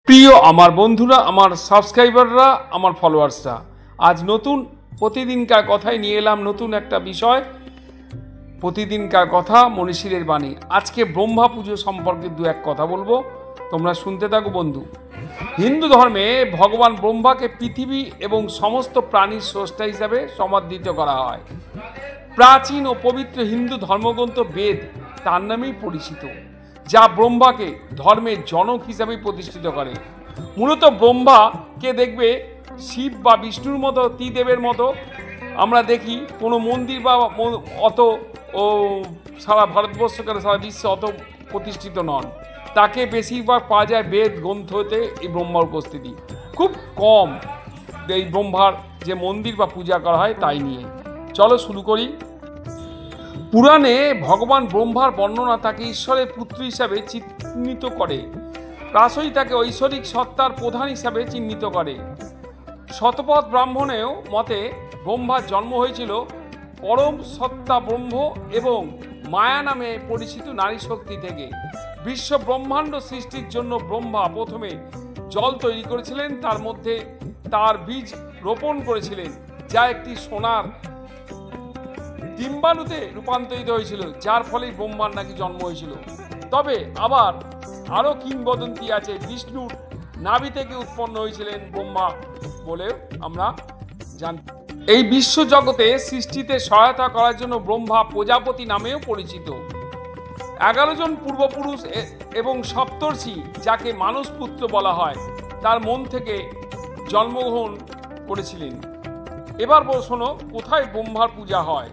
প্রিয় আমার বন্ধুরা, আমার সাবস্ক্রাইবাররা, আমার ফলোয়ার্সরা, আজ নতুন প্রতিদিনকার কথায় নিয়ে এলাম নতুন একটা বিষয়। প্রতিদিনকার কথা, মনীষীদের বাণী। আজকে ব্রহ্মা পুজো সম্পর্কে দু এক কথা বলবো, তোমরা শুনতে থাকো বন্ধু। হিন্দু ধর্মে ভগবান ব্রহ্মাকে পৃথিবী এবং সমস্ত প্রাণীর স্রষ্টা হিসাবে সমাদৃত করা হয়। প্রাচীন ও পবিত্র হিন্দু ধর্মগ্রন্থ বেদ তার নামেই পরিচিত, যা ব্রহ্মাকে ধর্মের জনক হিসাবে প্রতিষ্ঠিত করে। মূলত ব্রহ্মাকে দেখবে শিব বা বিষ্ণুর মতো, ত্রিদেবের মতো আমরা দেখি। কোনো মন্দির বা অত সারা ভারতবর্ষ কেন সারা বিশ্বে অত প্রতিষ্ঠিত নন। তাকে বেশিরভাগ পাওয়া যায় বেদ গ্রন্থতে। এই ব্রহ্মার উপস্থিতি খুব কম। এই ব্রহ্মার যে মন্দির বা পূজা করা হয় তাই নিয়ে চলো শুরু করি। পুরাণে ভগবান ব্রহ্মার বর্ণনা তাকে ঈশ্বরের পুত্র হিসাবে চিহ্নিত করে। প্রায়শই তাকে ঐশ্বরিক সত্তার প্রধান হিসাবে চিহ্নিত করে। শতপথ ব্রাহ্মণেও মতে ব্রহ্মার জন্ম হয়েছিল পরম সত্তা ব্রহ্ম এবং মায়া নামে পরিচিত নারী শক্তি থেকে। বিশ্ব ব্রহ্মাণ্ড সৃষ্টির জন্য ব্রহ্মা প্রথমে জল তৈরি করেছিলেন, তার মধ্যে তার বীজ রোপণ করেছিলেন, যা একটি সোনার ডিম্বাণুতে রূপান্তরিত হয়েছিল, যার ফলেই ব্রহ্মার নাকি জন্ম হয়েছিল। তবে আবার আরও কিংবদন্তি আছে, বিষ্ণুর নাভি থেকে উৎপন্ন হয়েছিলেন ব্রহ্মা বলে আমরা জানি। এই বিশ্বজগতে সৃষ্টিতে সহায়তা করার জন্য ব্রহ্মা প্রজাপতি নামেও পরিচিত। 11 জন পূর্বপুরুষ এবং সপ্তর্ষি, যাকে মানস পুত্র বলা হয়, তার মন থেকে জন্মগ্রহণ করেছিলেন। এবার শোনো কোথায় ব্রহ্মার পূজা হয়।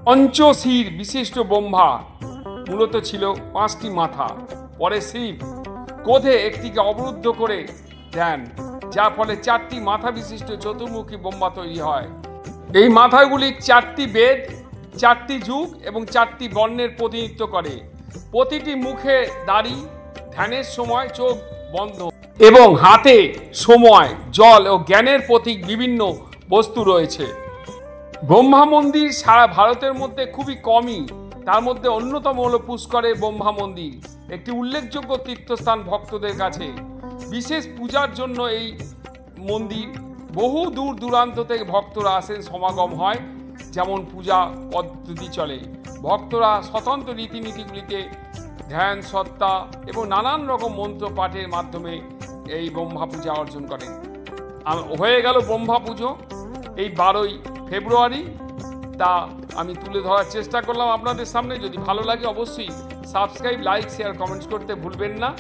পঞ্চশির বিশিষ্ট ব্রহ্মা মূলত ছিল 5টি মাথা। পরে শিব ক্রোধে একটিকে অবরুদ্ধ করে দেন, যার ফলে 4টি মাথা বিশিষ্ট চতুর্মুখী ব্রহ্মা তৈরি হয়। এই মাথাগুলি 4টি বেদ, 4টি যুগ এবং 4টি বর্ণের প্রতিনিধিত্ব করে। প্রতিটি মুখে দাড়ি, ধ্যানের সময় চোখ বন্ধ এবং হাতে সময়, জল ও জ্ঞানের প্রতীক বিভিন্ন বস্তু রয়েছে। ব্রহ্মা মন্দির সারা ভারতের মধ্যে খুবই কমই। তার মধ্যে অন্যতম হল পুষ্করের ব্রহ্মা মন্দির, একটি উল্লেখযোগ্য তীর্থস্থান ভক্তদের কাছে। বিশেষ পূজার জন্য এই মন্দির বহু দূর দূরান্ত থেকে ভক্তরা আসেন, সমাগম হয়, যেমন পূজা পদ্ধতি চলে। ভক্তরা স্বতন্ত্র রীতিনীতিগুলিতে ধ্যান, সত্তা এবং নানান রকম মন্ত্র পাঠের মাধ্যমে এই ব্রহ্মা পূজা অর্জন করেন। হয়ে গেল ব্রহ্মা পুজো এই 12ই ফেব্রুয়ারি। তা আমি তুলে ধরার চেষ্টা করলাম আপনাদের সামনে। যদি ভালো লাগে অবশ্যই সাবস্ক্রাইব, লাইক, শেয়ার, কমেন্টস করতে ভুলবেন না।